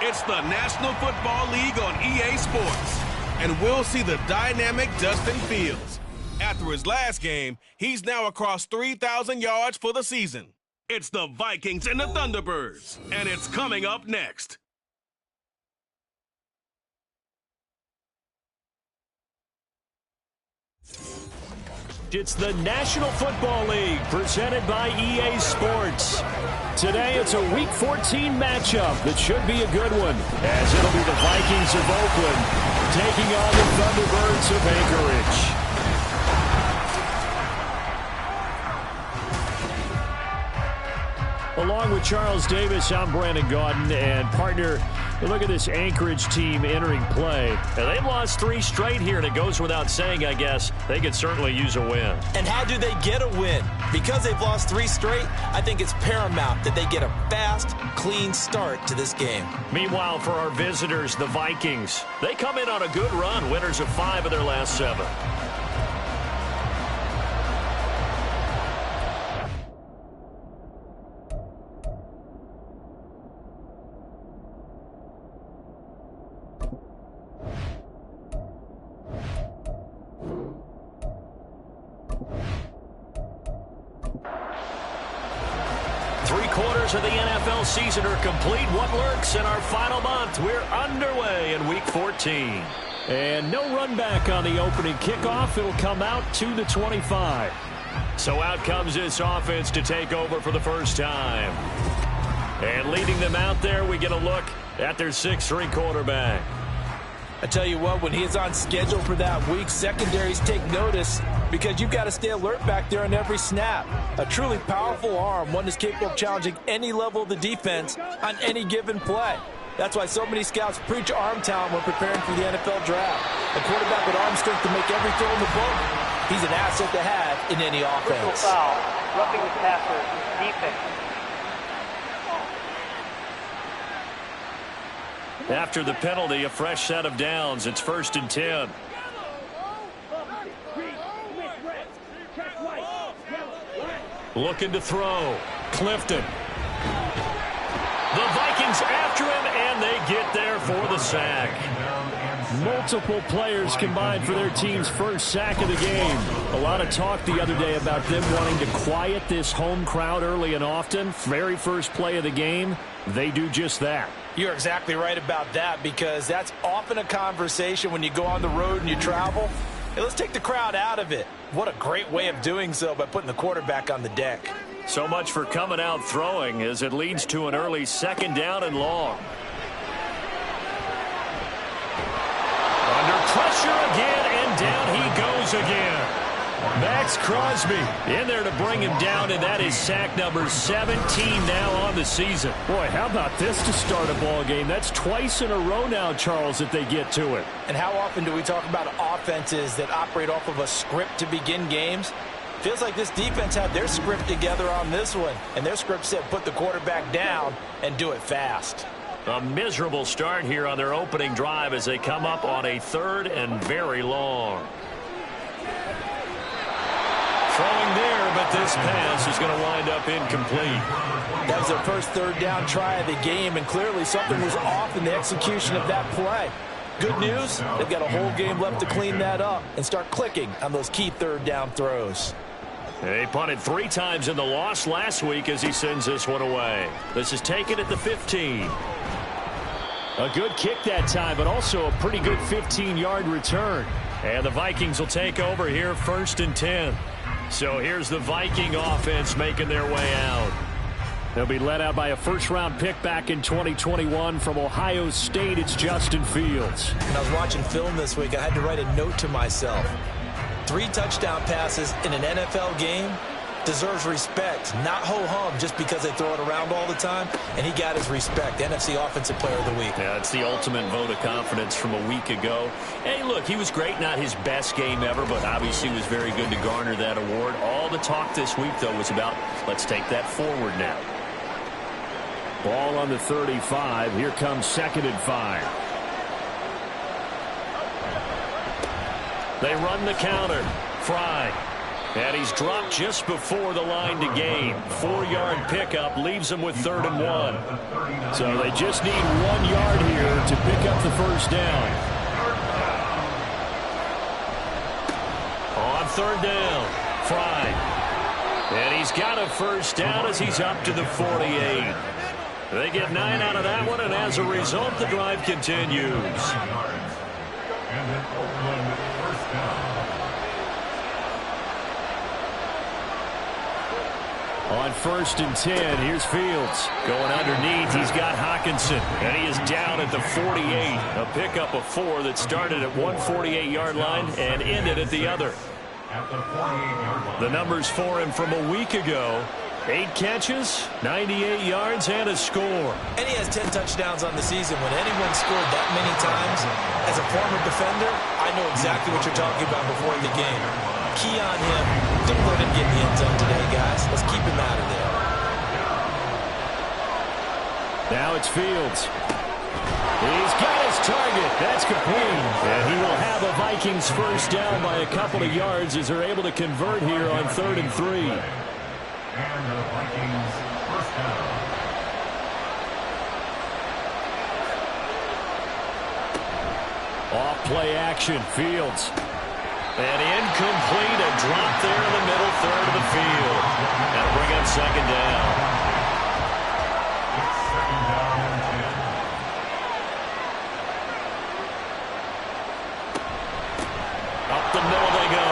It's the National Football League on EA Sports. And we'll see the dynamic Justin Fields. After his last game, he's now across 3,000 yards for the season. It's the Vikings and the Thunderbirds, and it's coming up next. It's the National Football League presented by EA Sports. Today it's a Week 14 matchup that should be a good one, as it'll be the Vikings of Oakland taking on the Thunderbirds of Anchorage. Along with Charles Davis, I'm Brandon Gaudin, and partner, look at this Anchorage team entering play. And they've lost 3 straight here, and it goes without saying, I guess, they could certainly use a win. And how do they get a win? Because they've lost 3 straight, I think it's paramount that they get a fast, clean start to this game. Meanwhile, for our visitors, the Vikings, they come in on a good run, winners of 5 of their last 7. Of the NFL season are complete. What lurks in our final month? We're underway in Week 14. And no run back on the opening kickoff. It'll come out to the 25. So out comes this offense to take over for the first time. And leading them out there, we get a look at their 6'3" quarterback. I tell you what, when he is on schedule for that week, secondaries take notice because you've got to stay alert back there on every snap. A truly powerful arm, one that's capable of challenging any level of the defense on any given play. That's why so many scouts preach arm talent when preparing for the NFL draft. A quarterback with arm strength to make every throw in the book, he's an asset to have in any offense. Foul, roughing the passer, defense. After the penalty, a fresh set of downs. It's 1st and 10. Looking to throw. Clifton. The Vikings after him, and they get there for the sack. Multiple players combined for their team's first sack of the game. A lot of talk the other day about them wanting to quiet this home crowd early and often. Very first play of the game, they do just that. You're exactly right about that, because that's often a conversation when you go on the road and you travel. Hey, let's take the crowd out of it. What a great way of doing so by putting the quarterback on the deck. So much for coming out throwing, as it leads to an early 2nd down and long. Under pressure again, and down he goes again. Max Crosby in there to bring him down, and that is sack number 17 now on the season. Boy, how about this to start a ball game? That's twice in a row now, Charles, that they get to it. And how often do we talk about offenses that operate off of a script to begin games? Feels like this defense had their script together on this one, and their script said put the quarterback down and do it fast. A miserable start here on their opening drive as they come up on a 3rd and very long. Throwing there, but this pass is going to wind up incomplete. That was their first 3rd down try of the game, and clearly something was off in the execution of that play. Good news, they've got a whole game left to clean that up and start clicking on those key 3rd down throws. They punted 3 times in the loss last week as he sends this one away. This is taken at the 15. A good kick that time, but also a pretty good 15-yard return. And the Vikings will take over here 1st and 10. So here's the Viking offense making their way out. They'll be led out by a first-round pick back in 2021 from Ohio State. It's Justin Fields. When I was watching film this week, I had to write a note to myself. 3 touchdown passes in an NFL game deserves respect, not ho-hum just because they throw it around all the time. And he got his respect, NFC Offensive Player of the Week. Yeah, it's the ultimate vote of confidence from a week ago. Hey, look, he was great, not his best game ever, but obviously was very good to garner that award. All the talk this week, though, was about let's take that forward now. Ball on the 35. Here comes 2nd and 5. They run the counter. Fry. And he's dropped just before the line to gain. 4-yard pickup leaves him with 3rd and 1. So they just need 1 yard here to pick up the first down. On 3rd down, Fry. And he's got a first down as he's up to the 48. They get 9 out of that one, and as a result, the drive continues. On 1st and 10, here's Fields. Going underneath, he's got Hockenson. And he is down at the 48. A pickup of 4 that started at one 48-yard line and ended at the other. The numbers for him from a week ago: 8 catches, 98 yards, and a score. And he has 10 touchdowns on the season. When anyone scored that many times, as a former defender, I know exactly what you're talking about before the game. Key on him. Don't let him get in the end zone today, guys. Let's keep him out of there. Now it's Fields. He's got his target. That's complete. And he will have a Vikings first down by a couple of yards as they're able to convert here on 3rd and 3. And the Vikings first down. Off play action, Fields. And incomplete, a drop there in the middle third of the field. That'll bring up 2nd down. It's 2nd down and 10. Up the middle they go.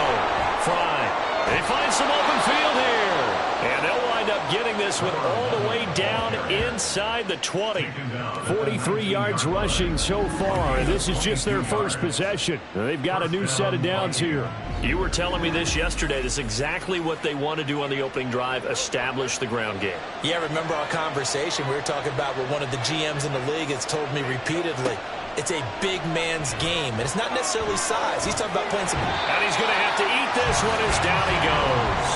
Fry. They find some open field here. And they'll wind up getting this one all the way down inside the 20. 43 yards rushing so far, and this is just their first possession. They've got a new set of downs here. You were telling me this yesterday. This is exactly what they want to do on the opening drive, establish the ground game. Yeah, remember our conversation? We were talking about what one of the GMs in the league has told me repeatedly. It's a big man's game, and it's not necessarily size. He's talking about playing some... And he's going to have to eat this one as down he goes.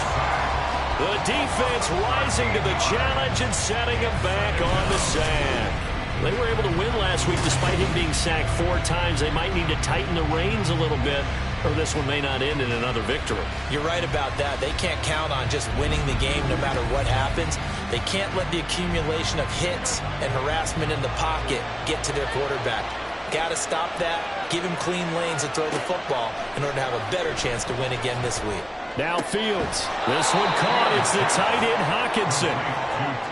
The defense rising to the challenge and setting him back on the sand. They were able to win last week despite him being sacked 4 times. They might need to tighten the reins a little bit, or this one may not end in another victory. You're right about that. They can't count on just winning the game no matter what happens. They can't let the accumulation of hits and harassment in the pocket get to their quarterback. Got to stop that, give him clean lanes to throw the football in order to have a better chance to win again this week. Now Fields. This one caught. It's the tight end Hockenson.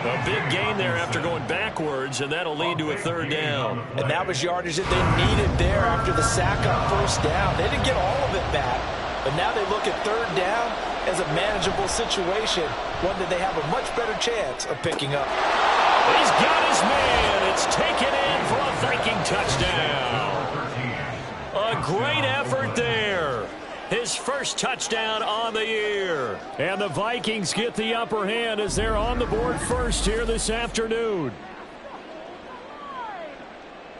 A big gain there after going backwards, and that'll lead to a 3rd down. And that was yardage that they needed there after the sack on 1st down. They didn't get all of it back, but now they look at 3rd down as a manageable situation, one that they have a much better chance of picking up. He's got his man. It's taken in for a Viking touchdown. A great effort there. His first touchdown on the year. And the Vikings get the upper hand as they're on the board first here this afternoon.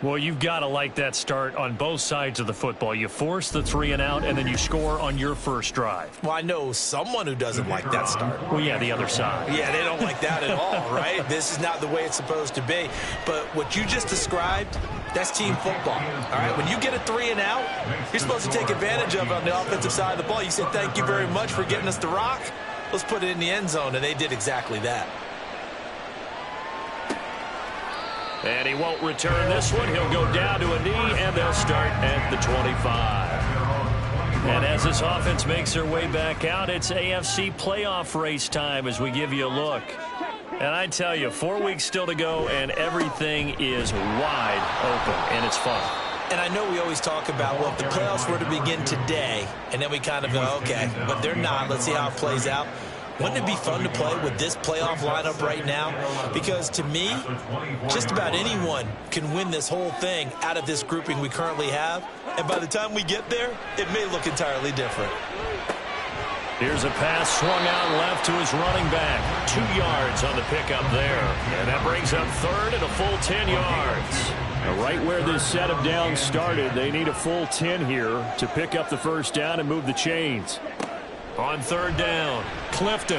Well, you've got to like that start on both sides of the football. You force the 3 and out, and then you score on your first drive. Well, I know someone who doesn't like that start. Well, yeah, the other side. Yeah, they don't like that at all, right? This is not the way it's supposed to be. But what you just described, that's team football, all right? When you get a 3 and out, you're supposed to take advantage of it on the offensive side of the ball. You say, thank you very much for getting us the rock. Let's put it in the end zone, and they did exactly that. And he won't return this one. He'll go down to a knee, and they'll start at the 25. And as this offense makes their way back out, it's AFC playoff race time as we give you a look. And I tell you, 4 weeks still to go, and everything is wide open, and it's fun. And I know we always talk about, well, if the playoffs were to begin today, and then we kind of go, okay, but they're not. Let's see how it plays out. Wouldn't it be fun to play with this playoff lineup right now? Because to me, just about anyone can win this whole thing out of this grouping we currently have. And by the time we get there, it may look entirely different. Here's a pass swung out left to his running back. 2 yards on the pickup there. And that brings up 3rd and a full 10 yards. Now, right where this set of downs started, they need a full 10 here to pick up the first down and move the chains. On 3rd down, Clifton.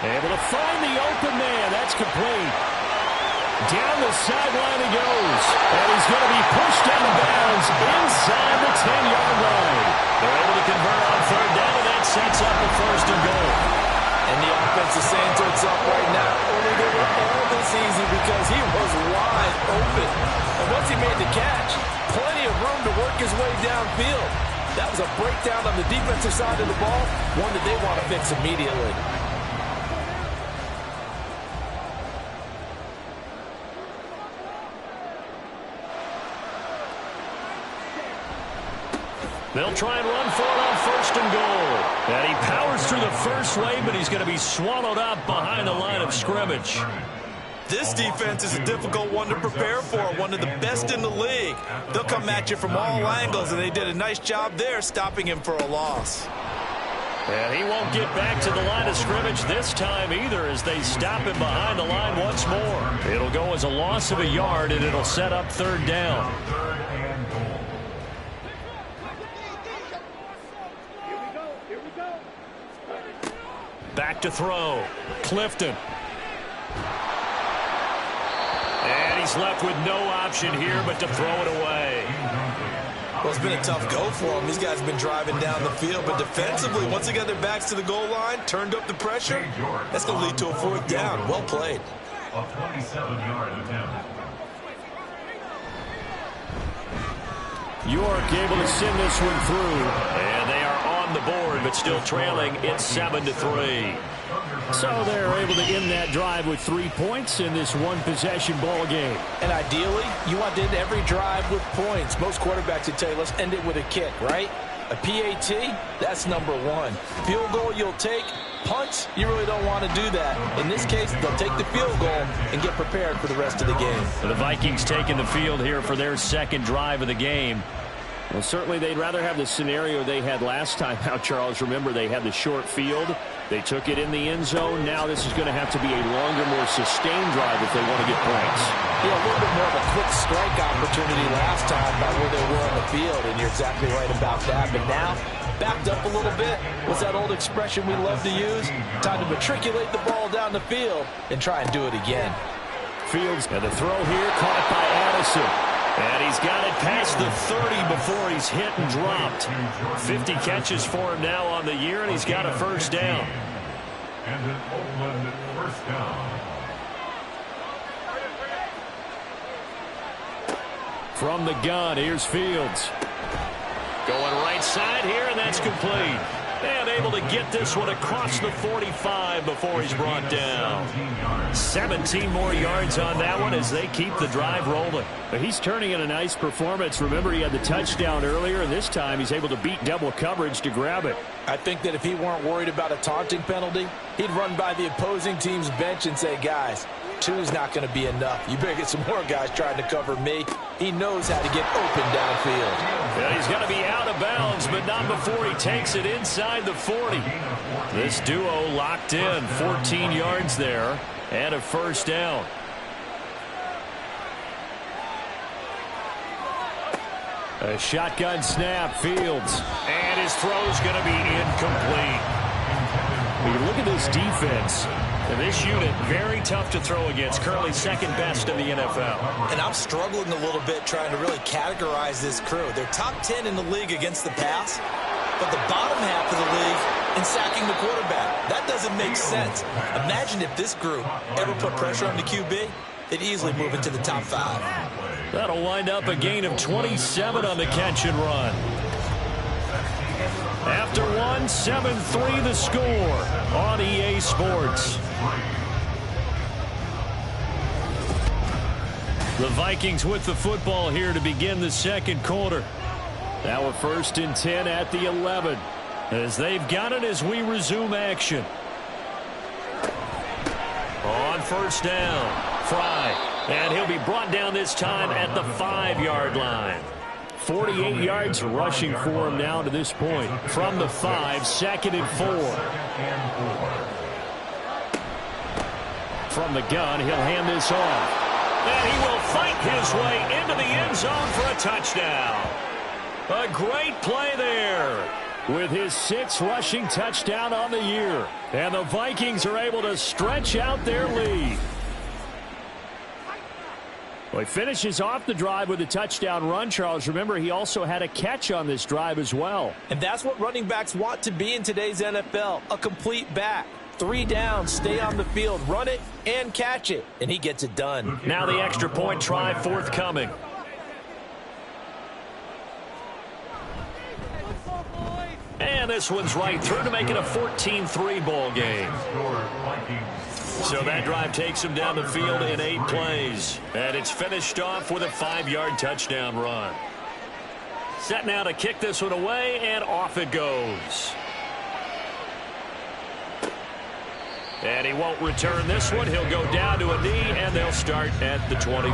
Able to find the open man. That's complete. Down the sideline he goes. And he's going to be pushed out of bounds inside the 10-yard line. They're able to convert on 3rd down, and that's sets up the 1st and goal. And the offense is saying to itself right now, only they were all this easy because he was wide open. And once he made the catch, plenty of room to work his way downfield. That was a breakdown on the defensive side of the ball, one that they want to fix immediately. They'll try and run for it on 1st and goal. And he powers through the first wave, but he's going to be swallowed up behind the line of scrimmage. This defense is a difficult one to prepare for, one of the best in the league. They'll come at you from all angles, and they did a nice job there stopping him for a loss. And he won't get back to the line of scrimmage this time either as they stop him behind the line once more. It'll go as a loss of a yard, and it'll set up 3rd down. Back to throw. Clifton. And he's left with no option here but to throw it away. Well, it's been a tough go for him. These guys have been driving down the field, but defensively, once they got their backs to the goal line, turned up the pressure, that's going to lead to a 4th down. Well played. A 27-yard attempt. York able to send this one through. And they are on the board, but still trailing. It's 7-3. So they're able to end that drive with 3 points in this one-possession ball game. And ideally, you want to end every drive with points. Most quarterbacks would tell you, let's end it with a kick, right? A PAT, that's number 1. Field goal you'll take. Punts, you really don't want to do that. In this case, they'll take the field goal and get prepared for the rest of the game. The Vikings taking the field here for their 2nd drive of the game. Well, certainly they'd rather have the scenario they had last time out, Charles. Remember, they had the short field. They took it in the end zone. Now this is going to have to be a longer, more sustained drive if they want to get points. Yeah, a little bit more of a quick strike opportunity last time by where they were on the field, and you're exactly right about that. But now, backed up a little bit. What's that old expression we love to use? Time to matriculate the ball down the field and try and do it again. Fields, and the throw here caught by Addison. And he's got it past the 30 before he's hit and dropped. 50 catches for him now on the year, and he's got a 1st down. And an Oakland 1st down. From the gun, here's Fields. Going right side here, and that's complete. And able to get this one across the 45 before he's brought down. 17 more yards on that one as they keep the drive rolling. But he's turning in a nice performance. Remember, he had the touchdown earlier, and this time he's able to beat double coverage to grab it. I think that if he weren't worried about a taunting penalty, he'd run by the opposing team's bench and say, guys, 2 is not going to be enough. You better get some more guys trying to cover me. He knows how to get open downfield. Yeah, he's got to be out of bounds, but not before he takes it inside the 40. This duo locked in, 14 yards there, and a 1st down. A shotgun snap, Fields. And his throw's going to be incomplete. When you look at this defense, and this unit, very tough to throw against, currently 2nd best in the NFL. And I'm struggling a little bit trying to really categorize this crew. They're top 10 in the league against the pass, but the bottom half of the league in sacking the quarterback. That doesn't make sense. Imagine if this group ever put pressure on the QB, they'd easily move into the top 5. That'll wind up a gain of 27 on the catch and run. After 1, 7-3 the score on EA Sports. The Vikings with the football here to begin the 2nd quarter. Now a 1st and 10 at the 11 as they've got it as we resume action. On 1st down, Fry. And he'll be brought down this time at the 5-yard line. 48 yards rushing for him now to this point. From the 5, 2nd and 4. From the gun, he'll hand this off. And he will fight his way into the end zone for a touchdown. A great play there with his 6th rushing touchdown on the year. And the Vikings are able to stretch out their lead. Well, he finishes off the drive with a touchdown run, Charles. Remember, he also had a catch on this drive as well. And that's what running backs want to be in today's NFL, a complete back. 3 downs, stay on the field, run it, and catch it. And he gets it done. Now the extra point try forthcoming. And this one's right through to make it a 14-3 ball game. So that drive takes him down the field in 8 plays. And it's finished off with a 5-yard touchdown run. Set now to kick this one away, and off it goes. And he won't return this one. He'll go down to a knee, and they'll start at the 25.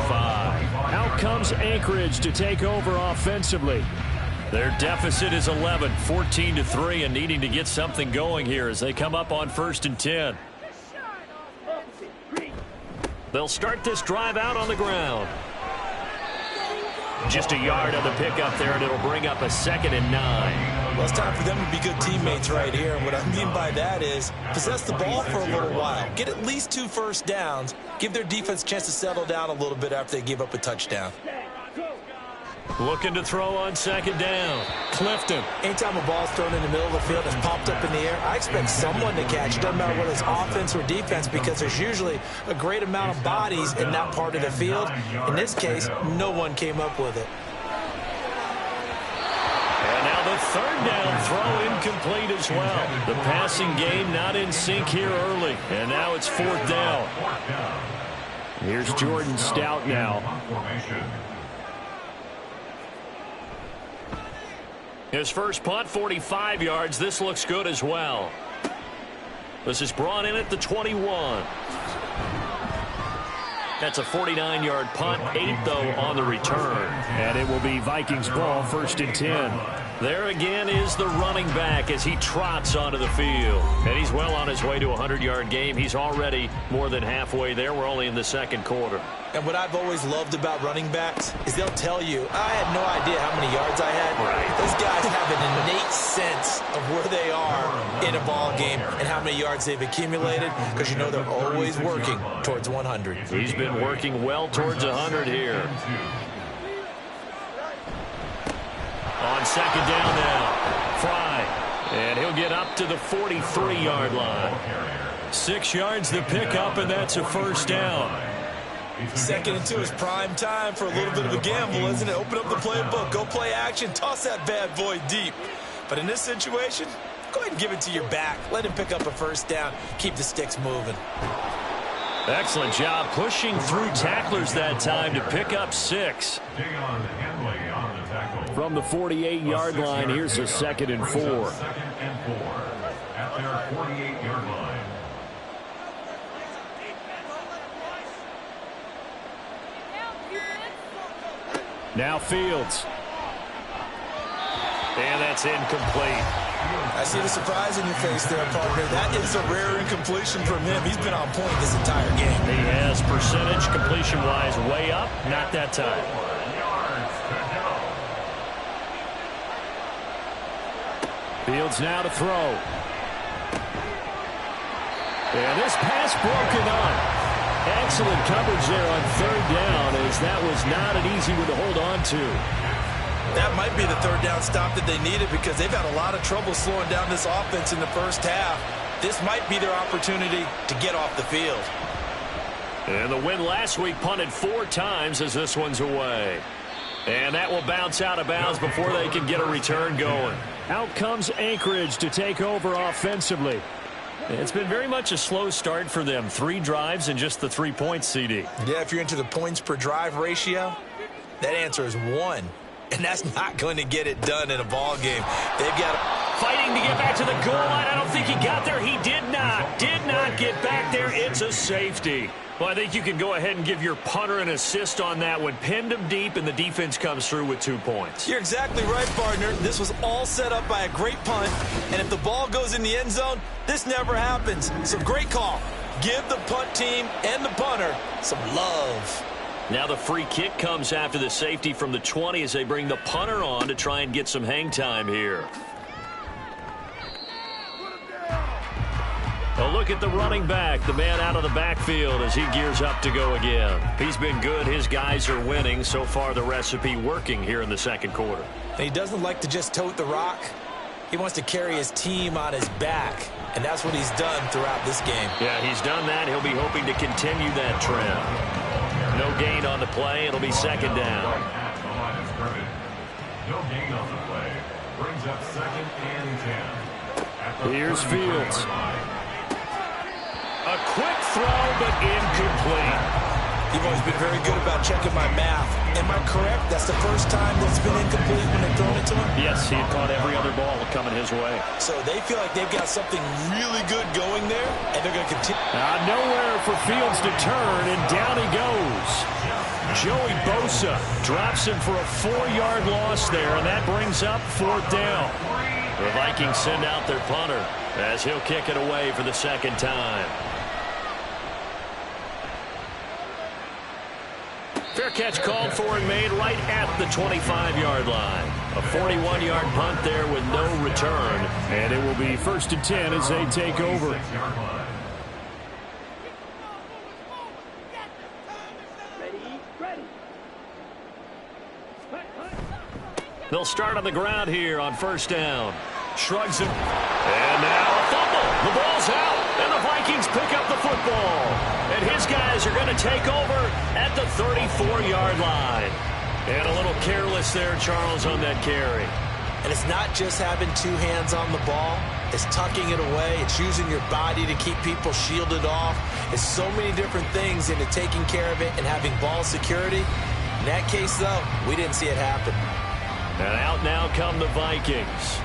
Out comes Anchorage to take over offensively. Their deficit is 11, 14-3, and needing to get something going here as they come up on 1st and 10. They'll start this drive out on the ground. Just a yard on the pickup there, and it'll bring up a 2nd and 9. Well, it's time for them to be good teammates right here. And what I mean by that is possess the ball for a little while. Get at least 2 first downs. Give their defense a chance to settle down a little bit after they give up a touchdown. Looking to throw on 2nd down. Clifton. Anytime a ball's thrown in the middle of the field and popped up in the air, I expect someone to catch. It doesn't matter whether it's offense or defense, because there's usually a great amount of bodies in that part of the field. In this case, no one came up with it. And now the 3rd down throw incomplete as well. The passing game not in sync here early. And now it's 4th down. Here's Jordan Stout now. His first punt, 45 yards. This looks good as well. This is brought in at the 21. That's a 49-yard punt, 8 though on the return. And it will be Vikings ball, 1st and 10. There again is the running back as he trots onto the field. And he's well on his way to a 100-yard game. He's already more than halfway there. We're only in the 2nd quarter. And what I've always loved about running backs is they'll tell you, I had no idea how many yards I had. Right. Those guys have an innate sense of where they are in a ball game and how many yards they've accumulated, because you know they're always working towards 100. He's been working well towards 100 here. On 2nd down now, Fry. And he'll get up to the 43-yard line. 6 yards to pick up, and that's a 1st down. 2nd and 2 is prime time for a little bit of a gamble, isn't it? Open up the playbook, go play action, toss that bad boy deep. But in this situation, go ahead and give it to your back. Let him pick up a 1st down. Keep the sticks moving. Excellent job pushing through tacklers that time to pick up 6. From the 48-yard line, here's a 2nd and 4. At their 48-yard line. Now Fields. And that's incomplete. I see the surprise in your face there, partner. That is a rare incompletion from him. He's been on point this entire game. He has percentage completion-wise way up. Not that time. Fields now to throw. And this pass broken up. Excellent coverage there on 3rd down, as that was not an easy one to hold on to. That might be the 3rd down stop that they needed, because they've had a lot of trouble slowing down this offense in the first half. This might be their opportunity to get off the field. And the win last week punted 4 times as this one's away. And that will bounce out of bounds before they can get a return going. Out comes Anchorage to take over offensively. It's been very much a slow start for them. 3 drives and just the 3 points, CD. Yeah, if you're into the points per drive ratio, that answer is 1. And that's not going to get it done in a ball game. They've got fighting to get back to the goal line. I don't think he got there. He did not get back there. It's a safety. Well, I think you can go ahead and give your punter an assist on that one. Pinned him deep, and the defense comes through with 2 points. You're exactly right, partner. This was all set up by a great punt, and if the ball goes in the end zone, this never happens. So great call. Give the punt team and the punter some love. Now the free kick comes after the safety from the 20 as they bring the punter on to try and get some hang time here. A look at the running back, the man out of the backfield as he gears up to go again. He's been good. His guys are winning. So far, the recipe working here in the second quarter. He doesn't like to just tote the rock. He wants to carry his team on his back, and that's what he's done throughout this game. Yeah, he's done that. He'll be hoping to continue that trend. No gain on the play. It'll be second down. No gain on the play. Brings up 2nd and 10. Here's Fields. A quick throw, but incomplete. You've always been very good about checking my math. Am I correct? That's the first time that's been incomplete when they've thrown it to him? Yes, he had caught every other ball coming his way. So they feel like they've got something really good going there, and they're going to continue. Nowhere for Fields to turn, and down he goes. Joey Bosa drops him for a 4-yard loss there, and that brings up 4th down. The Vikings send out their punter as he'll kick it away for the second time. Fair catch called for and made right at the 25-yard line. A 41-yard punt there with no return. And it will be 1st and 10 as they take over. They'll start on the ground here on 1st down. Shrugs him. And now a fumble. The ball's out. And the Vikings pick up the football. And his guys are going to take over at the 34-yard line. And a little careless there, Charles, on that carry. And it's not just having 2 hands on the ball. It's tucking it away. It's using your body to keep people shielded off. It's so many different things into taking care of it and having ball security. In that case, though, we didn't see it happen. And out now come the Vikings.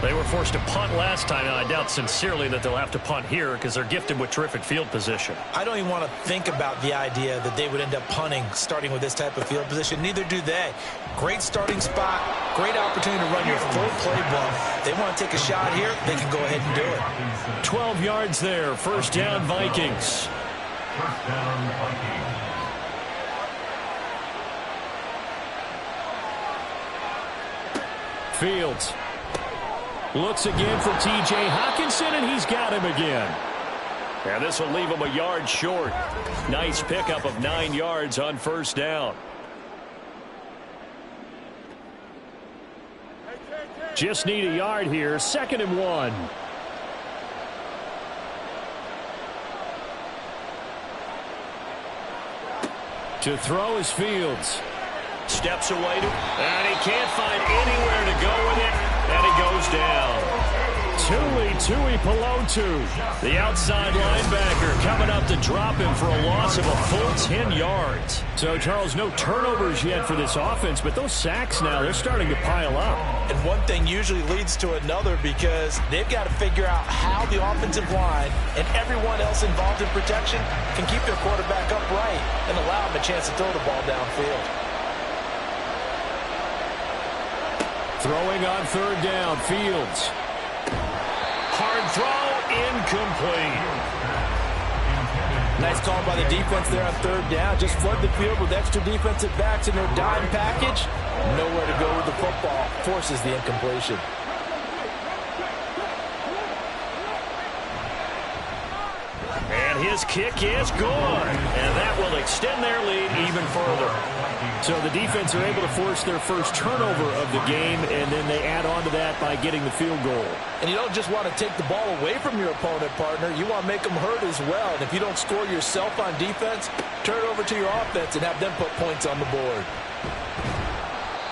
They were forced to punt last time, and I doubt sincerely that they'll have to punt here because they're gifted with terrific field position. I don't even want to think about the idea that they would end up punting starting with this type of field position. Neither do they. Great starting spot, great opportunity to run your full playbook. They want to take a shot here, they can go ahead and do it. 12 yards there, 1st down Vikings. 1st down Vikings. Fields looks again for T.J. Hockenson, and he's got him again. And this will leave him a yard short. Nice pickup of 9 yards on 1st down. Just need a yard here. 2nd and 1. To throw is Fields. Steps away and he can't find anywhere to go with it, and he goes down. Tuipulotu, the outside linebacker, coming up to drop him for a loss of a full 10 yards. So, Charles, no turnovers yet for this offense, but those sacks now, they're starting to pile up. And one thing usually leads to another because they've got to figure out how the offensive line and everyone else involved in protection can keep their quarterback upright and allow him a chance to throw the ball downfield. Throwing on 3rd down, Fields. Hard throw, incomplete. Nice call by the defense there on 3rd down. Just flood the field with extra defensive backs in their dime package. Nowhere to go with the football. Forces the incompletion. And his kick is good. And that will extend their lead even further. So the defense are able to force their first turnover of the game, and then they add on to that by getting the field goal. And you don't just want to take the ball away from your opponent, partner. You want to make them hurt as well. And if you don't score yourself on defense, turn it over to your offense and have them put points on the board.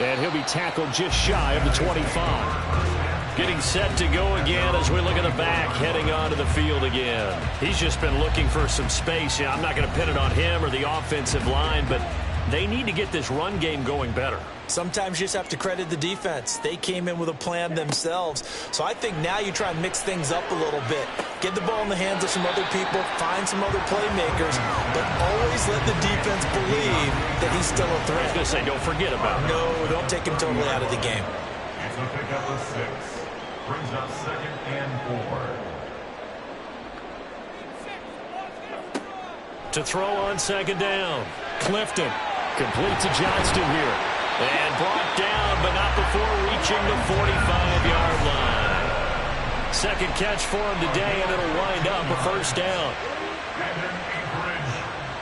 And he'll be tackled just shy of the 25. Getting set to go again as we look at the back, heading onto the field again. He's just been looking for some space. Yeah, I'm not going to pin it on him or the offensive line, but they need to get this run game going better. Sometimes you just have to credit the defense. They came in with a plan themselves. So I think now you try and mix things up a little bit. Get the ball in the hands of some other people, find some other playmakers, but always let the defense believe that he's still a threat. I was going to say, don't forget about him. No, don't take him totally out of the game. It's a pickup of 6. Brings up 2nd and 4. To throw on 2nd down. Clifton. Complete to Johnston here. And brought down, but not before reaching the 45-yard line. Second catch for him today, and it'll wind up a first down. Brandon Anchorage,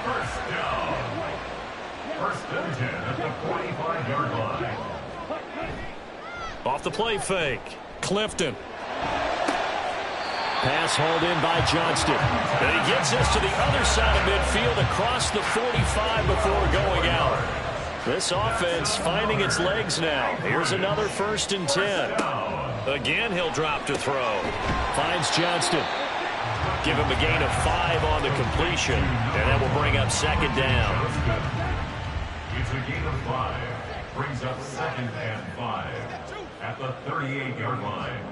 first down. First and 10 at the 45-yard line. Off the play fake. Clifton. Pass hauled in by Johnston. And he gets us to the other side of midfield across the 45 before going out. This offense finding its legs now. Here's another first and 10. Again, he'll drop to throw. Finds Johnston. Give him a gain of 5 on the completion. And that will bring up second down. It's a gain of 5. Brings up second and 5 at the 38-yard line.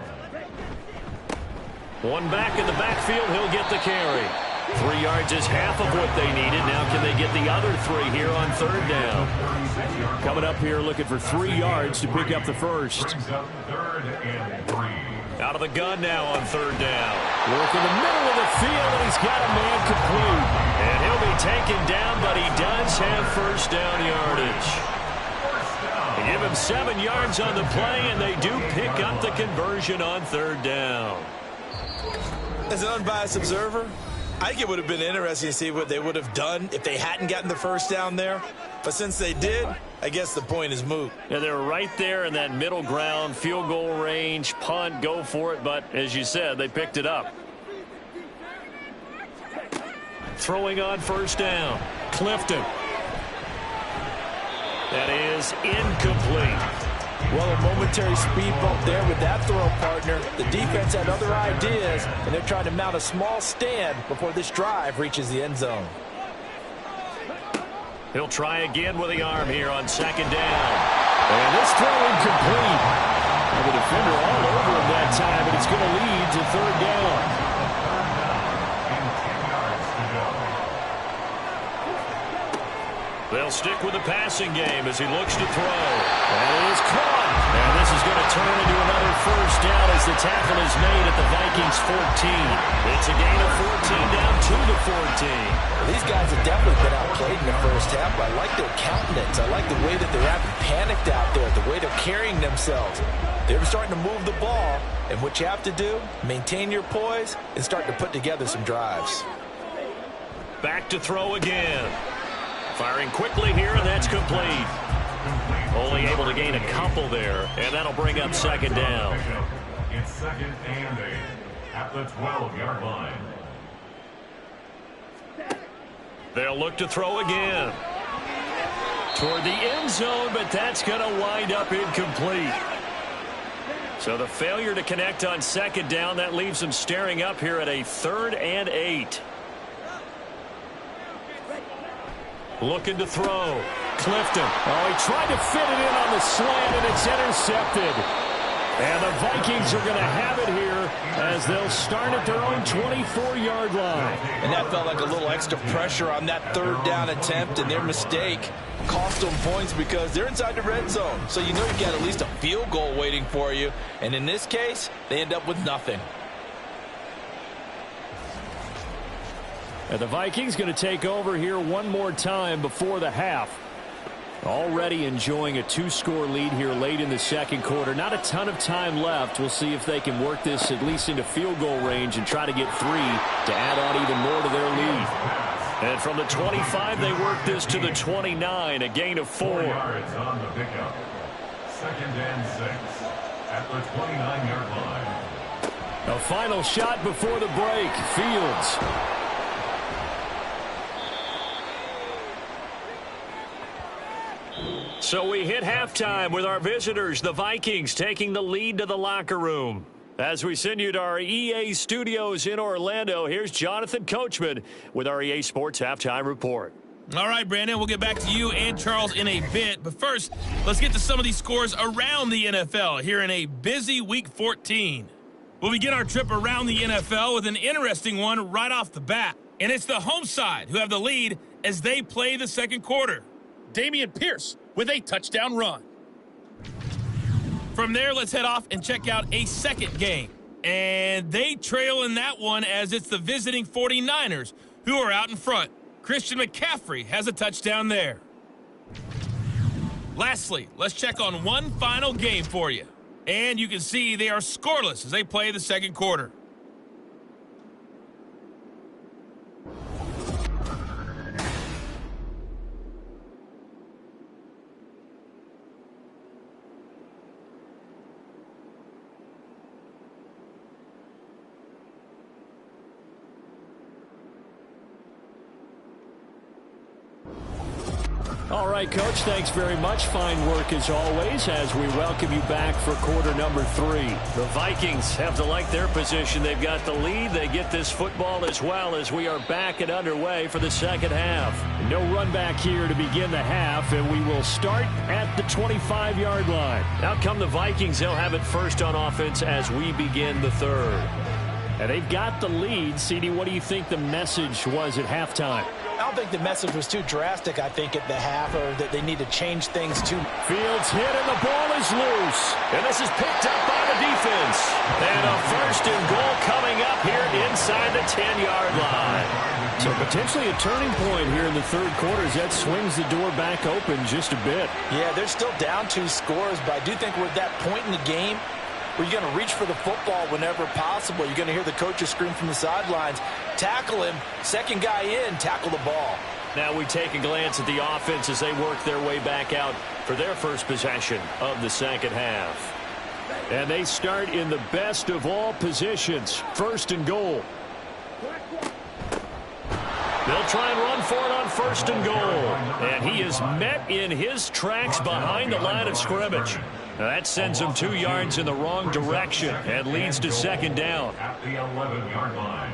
One back in the backfield, he'll get the carry. 3 yards is half of what they needed. Now can they get the other 3 here on third down? Coming up here looking for 3 yards to pick up the first. Brings up third and 3. Out of the gun now on third down. Work in the middle of the field, and he's got a man complete. And he'll be taken down, but he does have first down yardage. They give him 7 yards on the play, and they do pick up the conversion on third down. As an unbiased observer, I think it would have been interesting to see what they would have done if they hadn't gotten the first down there. But since they did, I guess the point is moot. Yeah, they were right there in that middle ground, field goal range, punt, go for it. But as you said, they picked it up. Throwing on first down, Clifton. That is incomplete. Well, a momentary speed bump there with that throw, partner. The defense had other ideas, and they're trying to mount a small stand before this drive reaches the end zone. He'll try again with the arm here on second down. And this throw incomplete. And the defender all over him that time, and it's going to lead to third down. They'll stick with the passing game as he looks to throw. And it is caught. And this is going to turn into another first down as the tackle is made at the Vikings 14. It's a gain of 14 down to the 14. Well, these guys have definitely been outplayed in the first half, but I like their countenance. I like the way that they're acting panicked out there, the way they're carrying themselves. They're starting to move the ball, and what you have to do, maintain your poise and start to put together some drives. Back to throw again. Firing quickly here, and that's complete. Only able to gain a couple there, and that'll bring up second down. It's second and 8 at the 12-yard line. They'll look to throw again. Toward the end zone, but that's going to wind up incomplete. So the failure to connect on second down, that leaves them staring up here at a 3rd and 8. Looking to throw. Clifton. Oh, he tried to fit it in on the slant, and it's intercepted. And the Vikings are going to have it here as they'll start at their own 24-yard line. And that felt like a little extra pressure on that third down attempt, and their mistake cost them points because they're inside the red zone. So you know you've got at least a field goal waiting for you. And in this case, they end up with nothing. And the Vikings going to take over here one more time before the half. Already enjoying a 2-score lead here late in the second quarter. Not a ton of time left. We'll see if they can work this at least into field goal range and try to get 3 to add on even more to their lead. And from the 25, they work this to the 29, a gain of 4. 4 yards on the pickup. Second and 6 at the 29-yard line. A final shot before the break. Fields. So we hit halftime with our visitors, the Vikings, taking the lead to the locker room. As we send you to our EA studios in Orlando, here's Jonathan Coachman with our EA Sports Halftime Report. All right, Brandon, we'll get back to you and Charles in a bit. But first, let's get to some of these scores around the NFL here in a busy Week 14. We'll begin our trip around the NFL with an interesting one right off the bat. And it's the home side who have the lead as they play the second quarter. Dameon Pierce with a touchdown run. From there, let's head off and check out a second game. And they trail in that one as it's the visiting 49ers who are out in front. Christian McCaffrey has a touchdown there. Lastly, let's check on one final game for you. And you can see they are scoreless as they play the second quarter. All right, Coach, thanks very much. Fine work as always as we welcome you back for quarter number 3. The Vikings have to like their position. They've got the lead. They get this football as well as we are back and underway for the second half. No run back here to begin the half, and we will start at the 25-yard line. Out come the Vikings. They'll have it first on offense as we begin the third. And they've got the lead. CD, what do you think the message was at halftime? I don't think the message was too drastic, I think, at the half, or that they need to change things too. Fields hit, and the ball is loose. And this is picked up by the defense. And a first and goal coming up here inside the 10-yard line. So potentially a turning point here in the third quarter as that swings the door back open just a bit. Yeah, they're still down 2 scores, but I do think we're at that point in the game where you're going to reach for the football whenever possible. You're going to hear the coaches scream from the sidelines, tackle him, second guy in, tackle the ball. Now we take a glance at the offense as they work their way back out for their first possession of the second half. And they start in the best of all positions, first and goal. They'll try and run for it on first and goal. And he is met in his tracks behind the line of scrimmage. Now that sends him 2 yards in the wrong direction and leads to second down. At the 11-yard line.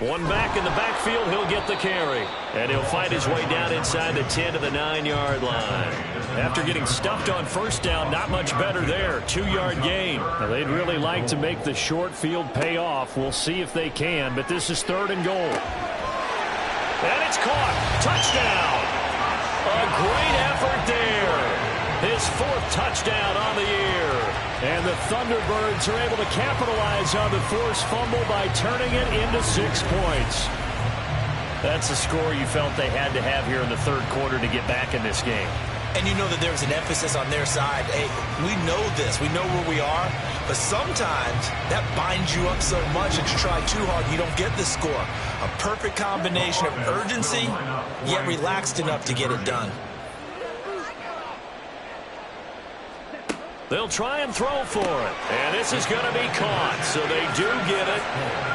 One back in the backfield, he'll get the carry. And he'll find his way down inside the 10 to the 9-yard line. After getting stuffed on first down, not much better there. 2-yard gain. Now they'd really like to make the short field pay off. We'll see if they can, but this is third and goal. And it's caught. Touchdown. A great effort there. His 4th touchdown on the year. And the Thunderbirds are able to capitalize on the forced fumble by turning it into 6 points. That's the score you felt they had to have here in the third quarter to get back in this game. And you know that there's an emphasis on their side. Hey, we know this. We know where we are. But sometimes that binds you up so much that you try too hard, you don't get the score. A perfect combination of urgency, yet relaxed enough to get it done. They'll try and throw for it. And this is going to be caught. So they do get it.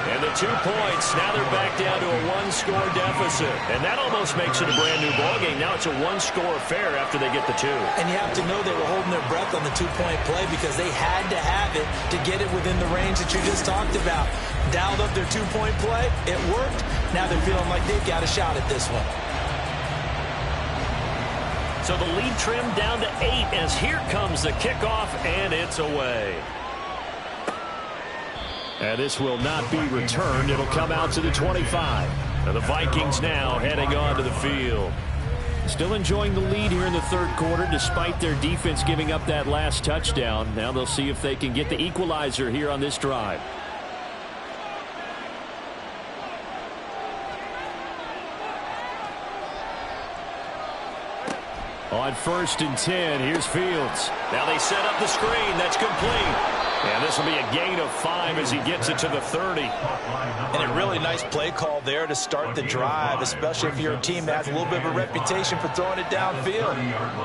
And the 2 points, now they're back down to a 1-score deficit. And that almost makes it a brand-new ballgame. Now it's a 1-score affair after they get the 2. And you have to know they were holding their breath on the 2-point play because they had to have it to get it within the range that you just talked about. Dialed up their 2-point play. It worked. Now they're feeling like they've got a shot at this one. So the lead trimmed down to 8 as here comes the kickoff, and it's away. And this will not be returned. It'll come out to the 25. And the Vikings now heading onto the field. Still enjoying the lead here in the third quarter despite their defense giving up that last touchdown. Now they'll see if they can get the equalizer here on this drive. On 1st and 10, here's Fields. Now they set up the screen. That's complete. And this will be a gain of 5 as he gets it to the 30. And a really nice play call there to start the drive, especially if you're a team that has a little bit of a reputation for throwing it downfield.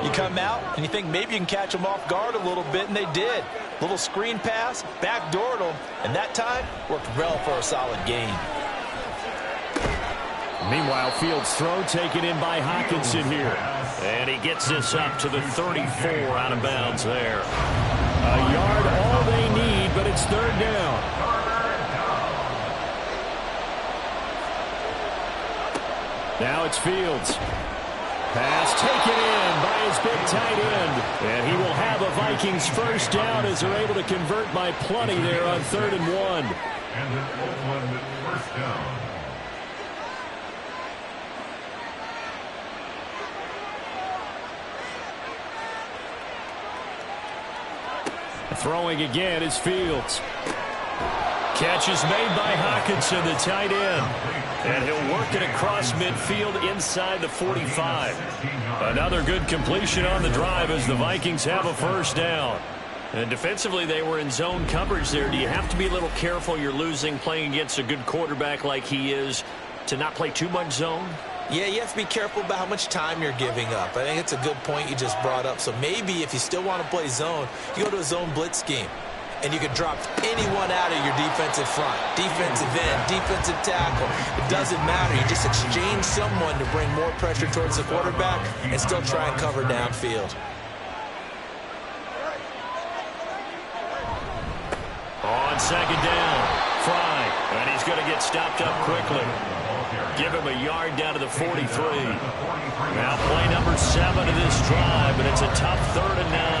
You come out and you think maybe you can catch them off guard a little bit, and they did. Little screen pass, backdoored them, and that time worked well for a solid gain. Meanwhile, Fields' throw taken in by Hockenson here. And he gets this up to the 34 out of bounds there. A yard, all they need, but it's third down. Now it's Fields. Pass taken in by his big tight end. And he will have a Vikings first down as they're able to convert by plenty there on 3rd and 1. And an Oakland first down. Throwing again is Fields. Catch is made by Hockenson, the tight end. And he'll work it across midfield inside the 45. Another good completion on the drive as the Vikings have a first down. And defensively, they were in zone coverage there. Do you have to be a little careful you're losing playing against a good quarterback like he is to not play too much zone? Yeah, you have to be careful about how much time you're giving up. I think it's a good point you just brought up. So maybe if you still want to play zone, you go to a zone blitz scheme. And you can drop anyone out of your defensive front. Defensive end, defensive tackle. It doesn't matter. You just exchange someone to bring more pressure towards the quarterback and still try and cover downfield. On second down, Fry. And he's going to get stopped up quickly. Give him a yard down to the 43. Now play number 7 of this drive, and it's a tough 3rd and 9.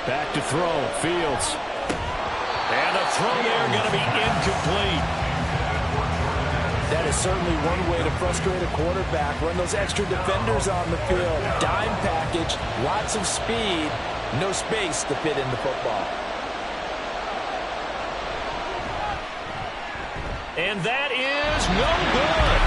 Back to throw, Fields. And a throw there going to be incomplete. That is certainly one way to frustrate a quarterback. Run those extra defenders on the field. Dime package, lots of speed, no space to fit in the football. And that is no good.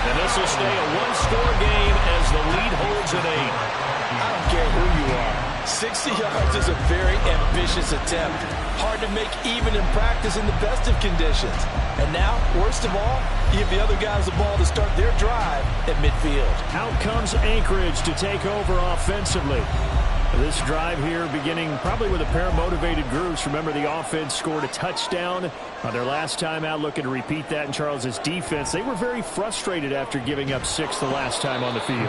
And this will stay a one-score game as the lead holds at 8. I don't care who you are. 60 yards is a very ambitious attempt. Hard to make even in practice in the best of conditions. And now, worst of all, you give the other guys the ball to start their drive at midfield. Out comes Anchorage to take over offensively. This drive here beginning probably with a pair of motivated groups. Remember, the offense scored a touchdown on their last time out, looking to repeat that in Charles's defense. They were very frustrated after giving up 6 the last time on the field.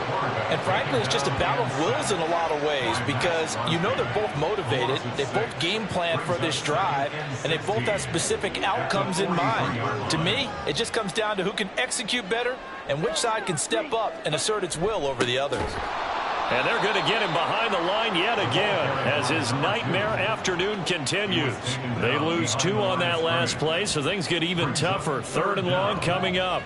And frankly, it's just a battle of wills in a lot of ways because you know they're both motivated. They both game plan for this drive, and they both have specific outcomes in mind. To me, it just comes down to who can execute better and which side can step up and assert its will over the others. And they're going to get him behind the line yet again as his nightmare afternoon continues. They lose 2 on that last play, so things get even tougher. 3rd and long coming up.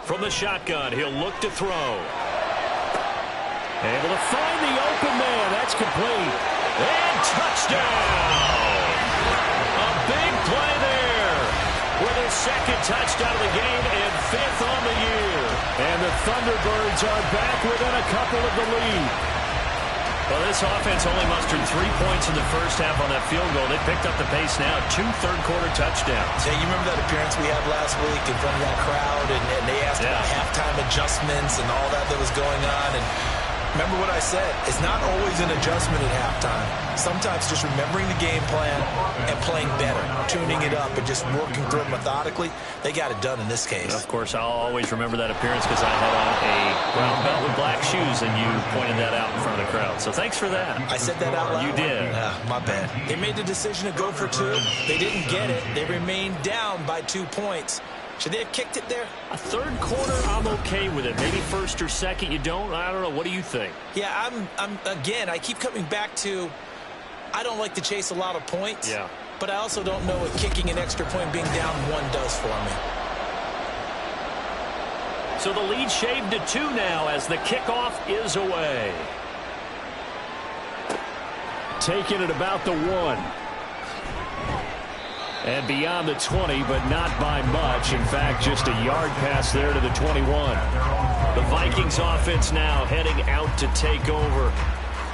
From the shotgun, he'll look to throw. Able to find the open man. That's complete. And touchdown! A big play there. With his 2nd touchdown of the game and 5th on the year. And the Thunderbirds are back within a couple of the lead. Well, this offense only mustered 3 points in the first half on that field goal. They picked up the pace now. 2 third-quarter touchdowns. Yeah, you remember that appearance we had last week in front of that crowd, and they asked about halftime adjustments and all that was going on. And remember what I said. It's not always an adjustment at halftime. Sometimes just remembering the game plan and playing better, tuning it up and just working through it methodically. They got it done in this case. Of course, I'll always remember that appearance because I had on a brown belt with black shoes, and you pointed that out in front of the crowd. So thanks for that. I said that out loud? You did. My bad. They made the decision to go for 2. They didn't get it. They remained down by 2 points. Should they have kicked it there? A third quarter, I'm okay with it. Maybe first or second, you don't. I don't know. What do you think? Yeah, again, I keep coming back to I don't like to chase a lot of points. Yeah. But I also don't know what kicking an extra point being down 1 does for me. So the lead shaved to 2 now as the kickoff is away. Taking it about the 1. And beyond the 20, but not by much. In fact, just a yard pass there to the 21. The Vikings offense now heading out to take over.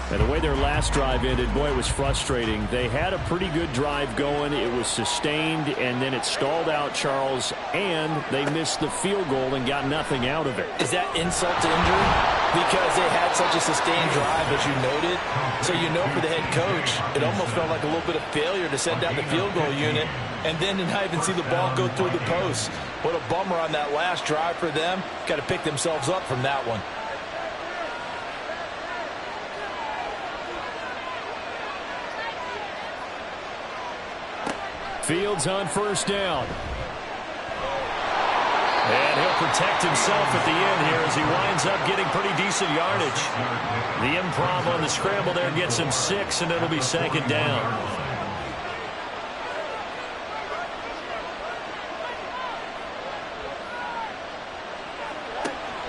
And the way their last drive ended, boy, it was frustrating. They had a pretty good drive going. It was sustained, and then it stalled out, Charles, and they missed the field goal and got nothing out of it. Is that insult to injury? Because they had such a sustained drive, as you noted. So you know for the head coach, it almost felt like a little bit of failure to send out the field goal unit and then to not even see the ball go through the post. What a bummer on that last drive for them. Got to pick themselves up from that one. Fields on first down. And he'll protect himself at the end here as he winds up getting pretty decent yardage. The improv on the scramble there gets him 6, and it'll be 2nd down.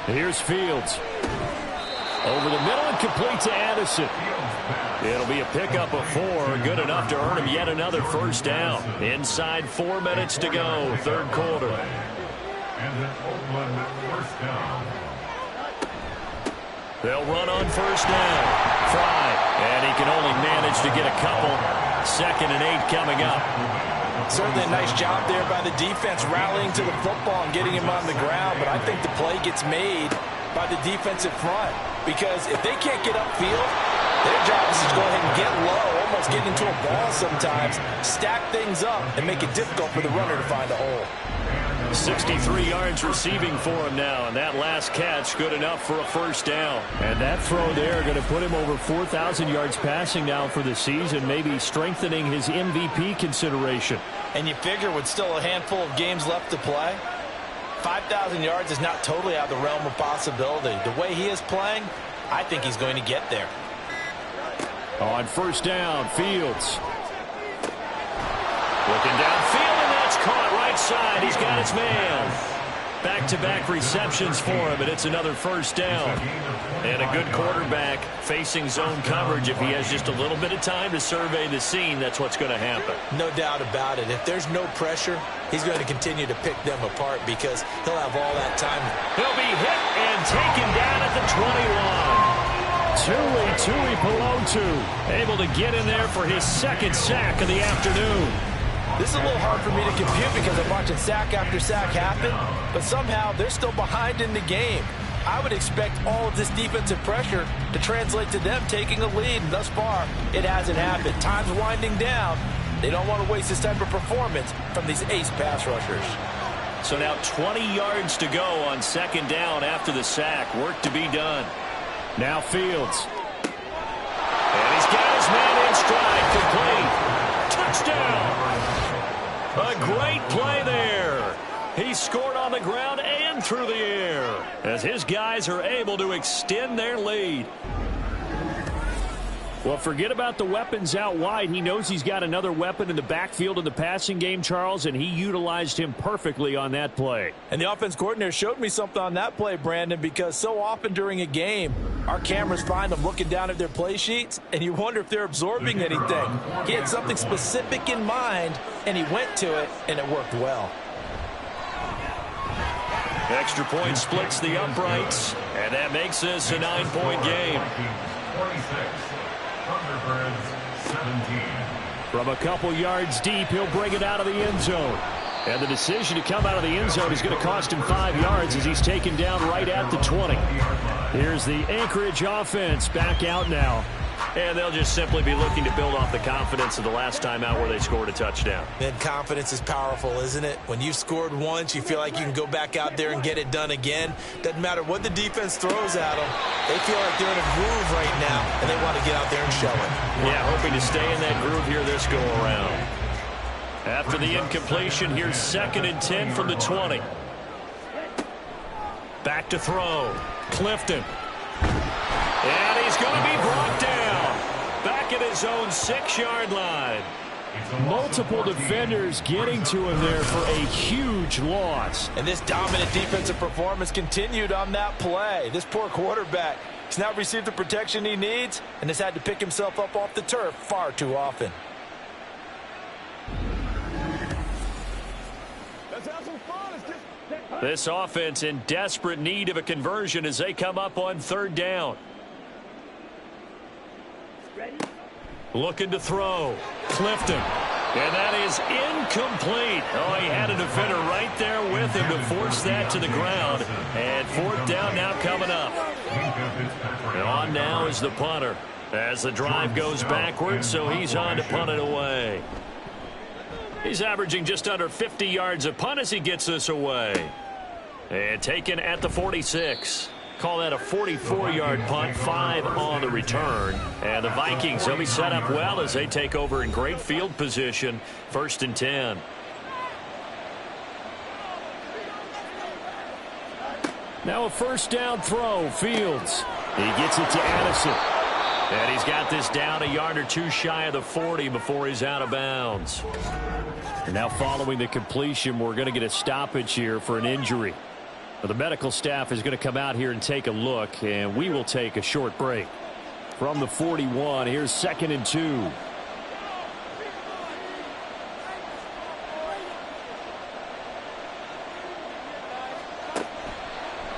Here's Fields. Over the middle and complete to Addison. It'll be a pickup of 4, good enough to earn him yet another first down. Inside 4 minutes to go, third quarter. And an Oakland first down. They'll run on first down. Fry, and he can only manage to get a couple. 2nd and 8 coming up. Certainly a nice job there by the defense rallying to the football and getting him on the ground, but I think the play gets made by the defensive front because if they can't get upfield, their job is to go ahead and get low, almost get into a ball sometimes, stack things up, and make it difficult for the runner to find a hole. 63 yards receiving for him now, and that last catch good enough for a first down. And that throw there going to put him over 4,000 yards passing now for the season, maybe strengthening his MVP consideration. And you figure with still a handful of games left to play, 5,000 yards is not totally out of the realm of possibility. The way he is playing, I think he's going to get there. On first down, Fields. Looking downfield, and that's caught right side. He's got his man. Back-to-back receptions for him, and it's another first down. And a good quarterback facing zone coverage. If he has just a little bit of time to survey the scene, that's what's going to happen. No doubt about it. If there's no pressure, he's going to continue to pick them apart because he'll have all that time. He'll be hit and taken down at the 21. Tui Pelotu able to get in there for his 2nd sack of the afternoon. This is a little hard for me to compute because I'm watching sack after sack happen, but somehow they're still behind in the game. I would expect all of this defensive pressure to translate to them taking a lead, and thus far, it hasn't happened. Time's winding down. They don't want to waste this type of performance from these ace pass rushers. So now 20 yards to go on 2nd down after the sack. Work to be done. Now Fields. And he's got his man in stride, complete. Touchdown. A great play there. He scored on the ground and through the air as his guys are able to extend their lead. Well, forget about the weapons out wide. He knows he's got another weapon in the backfield in the passing game, Charles, and he utilized him perfectly on that play. And the offense coordinator showed me something on that play, Brandon, because so often during a game, our cameras find them looking down at their play sheets, and you wonder if they're absorbing anything. He had something specific in mind, and he went to it, and it worked well. Extra point splits the uprights, and that makes this a 9-point game. 26. Thunderbirds 17. From a couple yards deep, he'll bring it out of the end zone. And the decision to come out of the end zone is going to cost him 5 yards as he's taken down right at the 20. Here's the Anchorage offense back out now. And they'll just simply be looking to build off the confidence of the last time out where they scored a touchdown. And confidence is powerful, isn't it? When you've scored once, you feel like you can go back out there and get it done again. Doesn't matter what the defense throws at them. They feel like they're in a groove right now, and they want to get out there and show it. Yeah, hoping to stay in that groove here this go-around. After the incompletion, here's 2nd and 10 from the 20. Back to throw. Clifton. And he's going to be brought down. Back at his own 6-yard line. Multiple defenders getting to him there for a huge loss. And this dominant defensive performance continued on that play. This poor quarterback has now received the protection he needs and has had to pick himself up off the turf far too often. This offense in desperate need of a conversion as they come up on 3rd down. Looking to throw. Clifton. And that is incomplete. Oh, he had a defender right there with him to force that to the ground. And 4th down now coming up. And on now is the punter as the drive goes backwards, so he's on to punt it away. He's averaging just under 50 yards a punt as he gets this away. And taken at the 46. Call that a 44-yard punt, 5 on the return. And the Vikings, they'll be set up well as they take over in great field position. 1st and 10. Now a first down throw, Fields. He gets it to Addison. And he's got this down a yard or two shy of the 40 before he's out of bounds. And now following the completion, we're going to get a stoppage here for an injury. The medical staff is going to come out here and take a look, and we will take a short break. From the 41, here's 2nd and 2.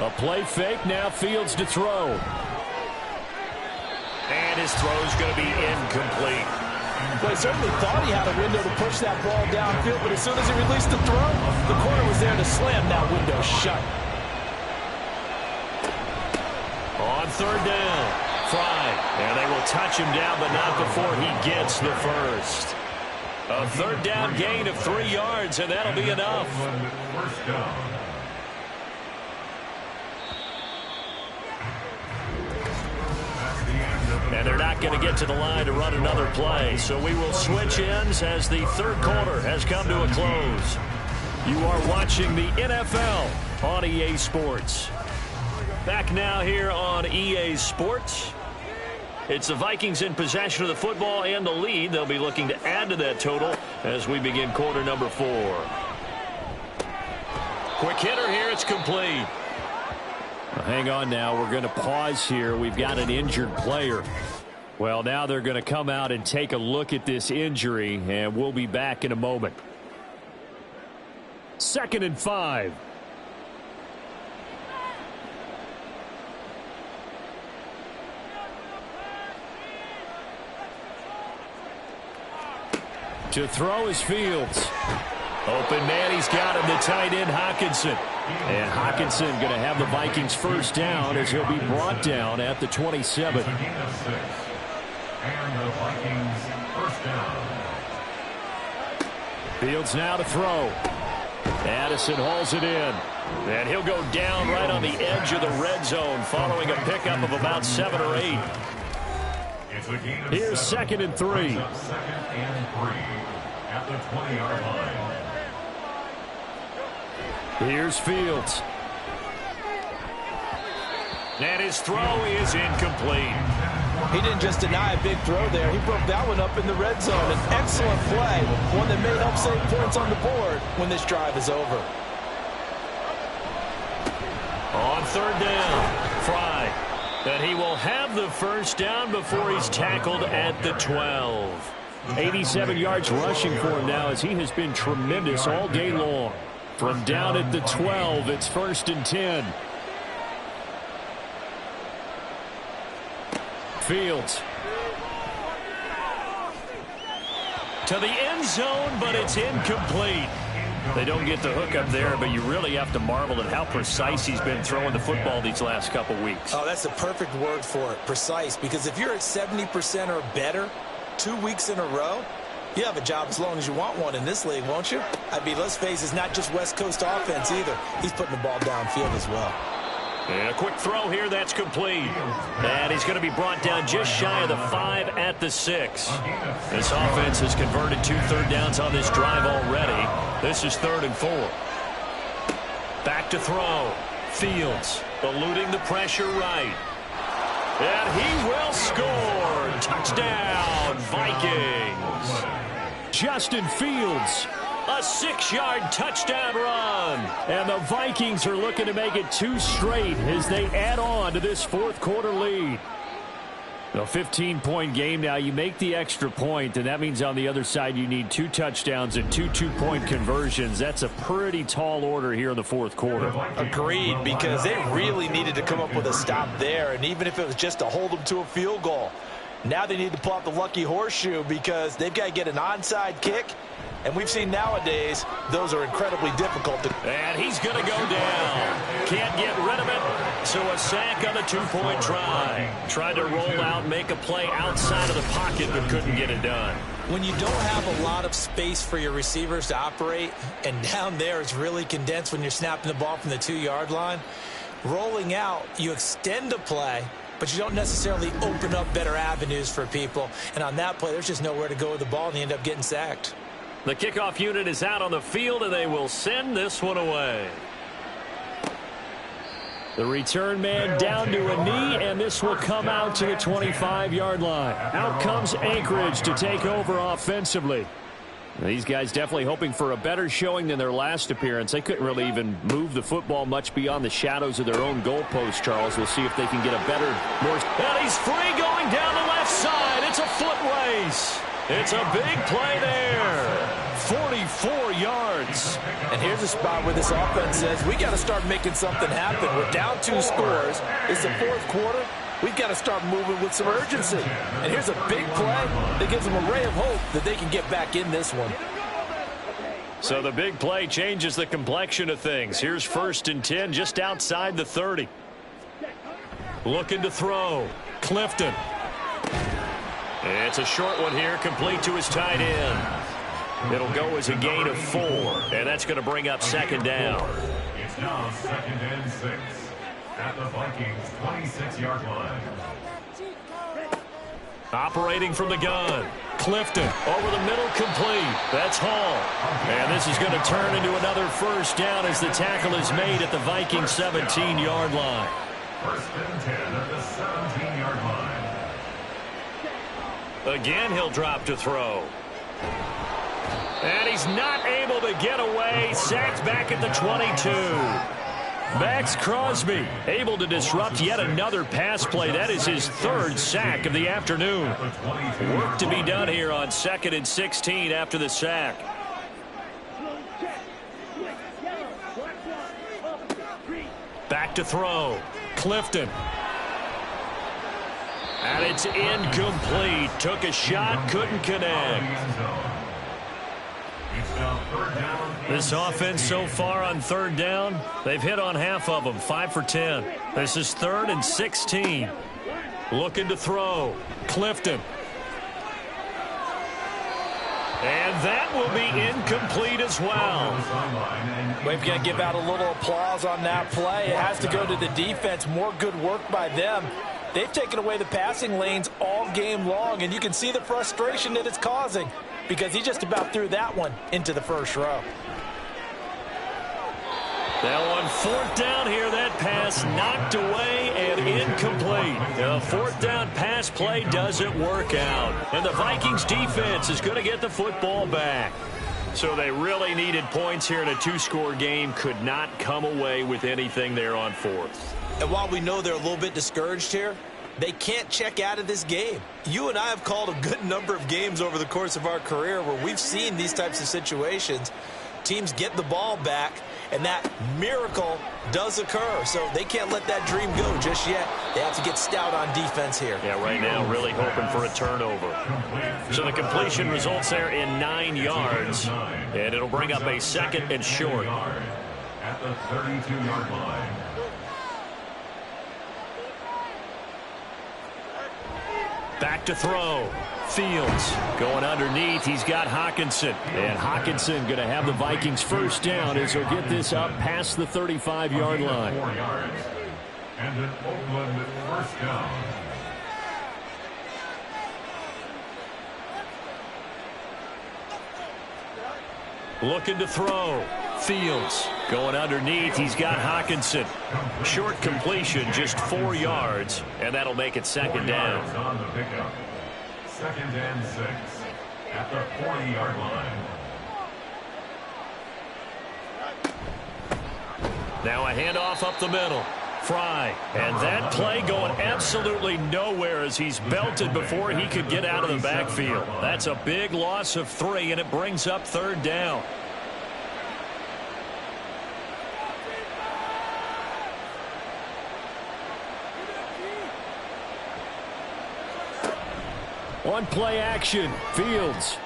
A play fake, now Fields to throw. And his throw's going to be incomplete. Well, he certainly thought he had a window to push that ball downfield, but as soon as he released the throw, the corner was there to slam that window shut. On 3rd down, Fry. And they will touch him down, but not before he gets the first. A 3rd down gain of 3 yards, and that'll be enough. First down. And they're not going to get to the line to run another play. So we will switch ends as the 3rd quarter has come to a close. You are watching the NFL on EA Sports. Back now here on EA Sports. It's the Vikings in possession of the football and the lead. They'll be looking to add to that total as we begin quarter number 4. Quick hitter here. It's complete. Hang on now. We're going to pause here. We've got an injured player. Well, now they're going to come out and take a look at this injury, and we'll be back in a moment. 2nd and 5. To throw is Fields. Open man, he's got him, the tight end, Hockenson. And Hockenson going to have the Vikings first down as he'll be brought down at the 27. And the Vikings first down. Fields now to throw. Addison hauls it in. And he'll go down right on the edge of the red zone following a pickup of about 7 or 8. Here's 2nd and 3. 2nd and 3 at the 20-yard line. Here's Fields. And his throw is incomplete. He didn't just deny a big throw there. He broke that one up in the red zone. An excellent play, one that may help save points on the board when this drive is over. On 3rd down, Fry. And he will have the first down before he's tackled at the 12. 87 yards rushing for him now as he has been tremendous all day long. From down at the 12, it's 1st and 10. Fields. To the end zone, but it's incomplete. They don't get the hook up there, but you really have to marvel at how precise he's been throwing the football these last couple weeks. Oh, that's the perfect word for it, precise, because if you're at 70% or better 2 weeks in a row, you have a job as long as you want one in this league, won't you? I mean, let's face it, it's not just West Coast offense either. He's putting the ball downfield as well. And a quick throw here, that's complete. And he's going to be brought down just shy of the 5 at the 6. This offense has converted 2 third downs on this drive already. This is 3rd and 4. Back to throw. Fields eluding the pressure right. And he will score. Touchdown, Vikings. Justin Fields. A 6-yard touchdown run. And the Vikings are looking to make it 2 straight as they add on to this 4th quarter lead. A 15-point game now. You make the extra point, and that means on the other side you need 2 touchdowns and 2 two-point conversions. That's a pretty tall order here in the 4th quarter. Agreed, because they really needed to come up with a stop there, and even if it was just to hold them to a field goal. Now they need to pull out the lucky horseshoe because they've got to get an onside kick. And we've seen nowadays, those are incredibly difficult to... And he's going to go down. Can't get rid of it. So a sack on the 2-point try. Tried to roll out, make a play outside of the pocket, but couldn't get it done. When you don't have a lot of space for your receivers to operate, and down there it's really condensed when you're snapping the ball from the 2-yard line, rolling out, you extend a play, but you don't necessarily open up better avenues for people. And on that play, there's just nowhere to go with the ball, and they end up getting sacked. The kickoff unit is out on the field, and they will send this one away. The return man down to a knee, and this will come out to the 25-yard line. Out comes Anchorage to take over offensively. These guys definitely hoping for a better showing than their last appearance. They couldn't really even move the football much beyond the shadows of their own goalpost, Charles. We'll see if they can get a better, more... And he's free going down the left side. It's a foot race. It's a big play there. 44 yards. And here's a spot where this offense says, we got to start making something happen. We're down 2 scores. It's the 4th quarter. We've got to start moving with some urgency. And here's a big play that gives them a ray of hope that they can get back in this one. So the big play changes the complexion of things. Here's 1st and 10 just outside the 30. Looking to throw. Clifton. It's a short one here, complete to his tight end. It'll go as a gain of 4, and that's going to bring up 2nd down. It's now 2nd and 6 at the Vikings 26-yard line. Operating from the gun. Clifton over the middle, complete. That's Hall. And this is going to turn into another 1st down as the tackle is made at the Vikings 17-yard line. 1st and 10 at the 17-yard line. Again, he'll drop to throw. And he's not able to get away. Sacked back at the 22. Max Crosby able to disrupt yet another pass play. That is his 3rd sack of the afternoon. Work to be done here on 2nd and 16 after the sack. Back to throw. Clifton. And it's incomplete. Took a shot, couldn't connect. This offense so far on 3rd down, they've hit on half of them, 5 for 10. This is 3rd and 16. Looking to throw. Clifton. And that will be incomplete as well. We've got to give out a little applause on that play. It has to go to the defense. More good work by them. They've taken away the passing lanes all game long, and you can see the frustration that it's causing because he just about threw that one into the 1st row. That one 4th down here. That pass knocked away and incomplete. The 4th down pass play doesn't work out. And the Vikings defense is going to get the football back. So they really needed points here in a 2-score game. Could not come away with anything there on 4th. And while we know they're a little bit discouraged here, they can't check out of this game. You and I have called a good number of games over the course of our career where we've seen these types of situations. Teams get the ball back, and that miracle does occur. So they can't let that dream go just yet. They have to get stout on defense here. Yeah, right now really hoping for a turnover. So the completion results there in 9 yards, and it'll bring up a 2nd and short. At the 32-yard line. Back to throw. Fields going underneath. He's got Hockenson. And Hockenson going to have the Vikings 1st down as he'll get this up past the 35-yard line. 4 yards. And an Oakland 1st down. Looking to throw. Fields going underneath. He's got Hockenson. Short completion, just 4 yards, and that'll make it 2nd down. On the pickup. 2nd and 6 at the 40-yard line. Now a handoff up the middle. Fry. And that play going absolutely nowhere as he's belted before he could get out of the backfield. That's a big loss of 3, and it brings up 3rd down. One play action. Fields.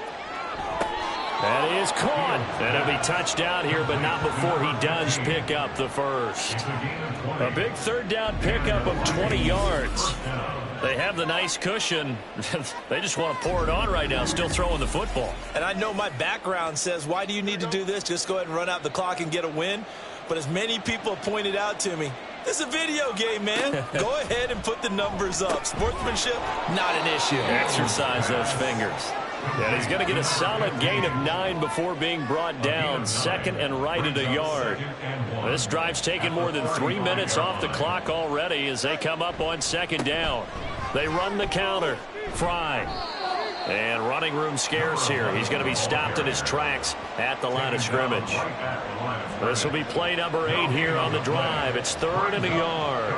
That is caught. And it'll be touchdown here, but not before he does pick up the 1st. A big 3rd down pickup of 20 yards. They have the nice cushion. They just want to pour it on right now, still throwing the football. And I know my background says, why do you need to do this? Just go ahead and run out the clock and get a win. But as many people have pointed out to me, this is a video game, man. Go ahead and put the numbers up. Sportsmanship, not an issue. Exercise those fingers. And he's going to get a solid gain of 9 before being brought down. 2nd and right at a yard. This drive's taken more than 3 minutes off the clock already as they come up on 2nd down. They run the counter. Fry. And running room scarce here. He's going to be stopped in his tracks at the line of scrimmage. This will be play number 8 here on the drive. It's 3rd and a yard.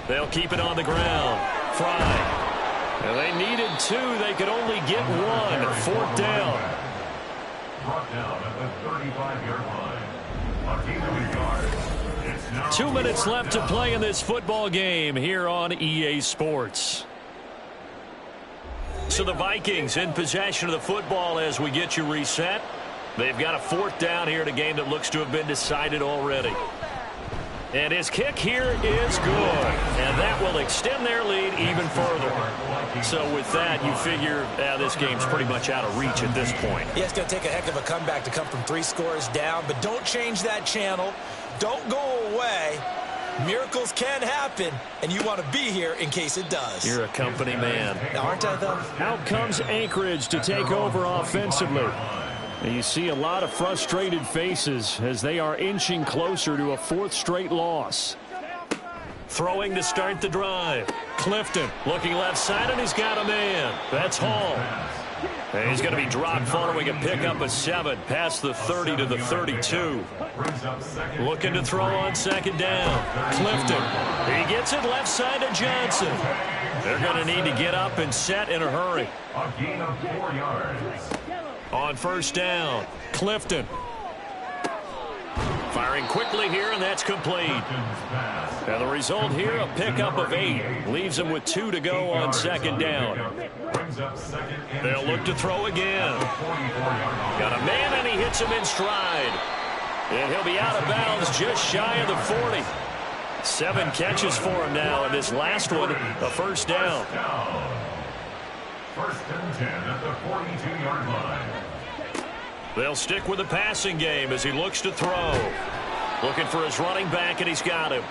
They'll keep it on the ground. Fry. And they needed 2. They could only get 1. 4th down. Brought down at the 35-yard line. A gain of a yard. 2 minutes left to play in this football game here on EA Sports. So the Vikings in possession of the football as we get you reset. They've got a 4th down here in a game that looks to have been decided already. And his kick here is good. And that will extend their lead even further. So with that, you figure this game's pretty much out of reach at this point. Yeah, it's going to take a heck of a comeback to come from 3 scores down. But don't change that channel. Don't go away. Miracles can happen, and you want to be here in case it does. You're a company man. Aren't I, though? Out comes Anchorage to take over offensively. And you see a lot of frustrated faces as they are inching closer to a 4th straight loss. Throwing to start the drive. Clifton looking left side, and he's got a man. That's Hall. And he's going to be dropped following a pickup of 7 past the 30 to the 32. Looking to throw on 2nd down. Clifton. He gets it left side to Johnson. They're going to need to get up and set in a hurry. A gain of 4 yards. On 1st down, Clifton. Firing quickly here, and that's complete. And the result here, a pickup of 8. Leaves him with 2 to go on 2nd down. They'll look to throw again. Got a man, and he hits him in stride. And he'll be out of bounds just shy of the 40. 7 catches for him now, and this last one, a 1st down. 1st and 10 at the 42-yard line. They'll stick with the passing game as he looks to throw. Looking for his running back, and he's got him.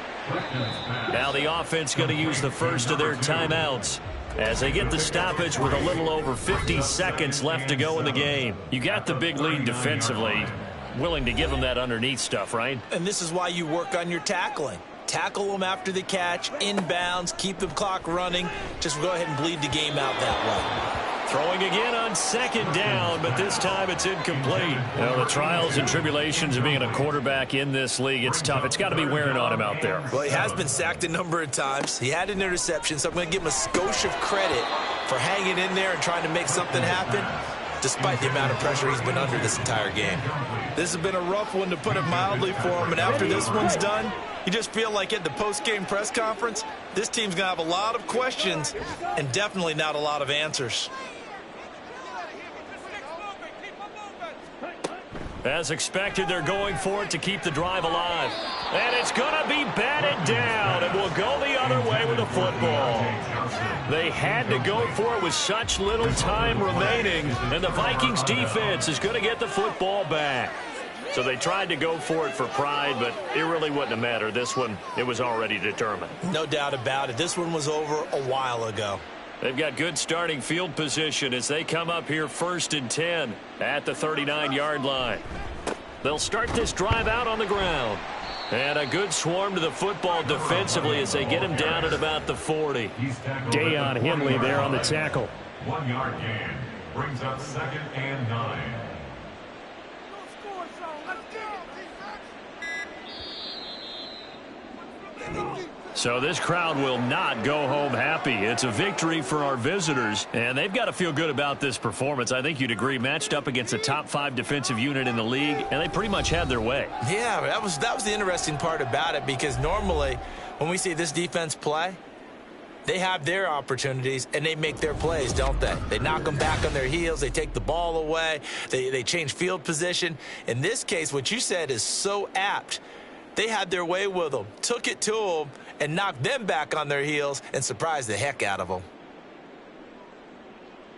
Now the offense going to use the first of their timeouts as they get the stoppage with a little over 50 seconds left to go in the game. You got the big lead defensively. Willing to give them that underneath stuff, right? And this is why you work on your tackling. Tackle them after the catch, inbounds, keep the clock running. Just go ahead and bleed the game out that way. Throwing again on 2nd down, but this time it's incomplete. Well, the trials and tribulations of being a quarterback in this league, it's tough. It's got to be wearing on him out there. Well, he has been sacked a number of times. He had an interception, so I'm going to give him a skosh of credit for hanging in there and trying to make something happen, despite the amount of pressure he's been under this entire game. This has been a rough one, to put it mildly, for him, and after this one's done, you just feel like at the post-game press conference, this team's going to have a lot of questions and definitely not a lot of answers. As expected, they're going for it to keep the drive alive. And it's going to be batted down. It will go the other way with the football. They had to go for it with such little time remaining. And the Vikings defense is going to get the football back. So they tried to go for it for pride, but it really wouldn't have mattered. This one, it was already determined. No doubt about it. This one was over a while ago. They've got good starting field position as they come up here 1st and 10 at the 39-yard line. They'll start this drive out on the ground. And a good swarm to the football defensively as they get him down at about the 40. Dayon Henley there on the tackle. 1 yard gain brings up 2nd and 9. So this crowd will not go home happy. It's a victory for our visitors, and they've got to feel good about this performance. I think you'd agree, matched up against a top 5 defensive unit in the league, and they pretty much had their way. Yeah, that was the interesting part about it, because normally when we see this defense play, they have their opportunities, and they make their plays, don't they? They knock them back on their heels. They take the ball away. They change field position. In this case, what you said is so apt. They had their way with them, took it to them, and knocked them back on their heels and surprised the heck out of them.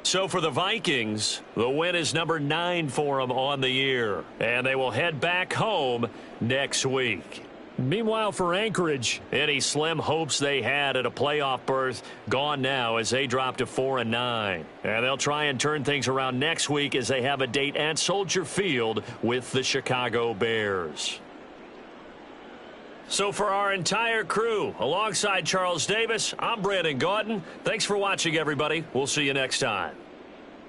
So for the Vikings, the win is number 9 for them on the year, and they will head back home next week. Meanwhile, for Anchorage, any slim hopes they had at a playoff berth gone now as they drop to 4-9. And they'll try and turn things around next week as they have a date at Soldier Field with the Chicago Bears. So for our entire crew, alongside Charles Davis, I'm Brandon Gaudin. Thanks for watching, everybody. We'll see you next time.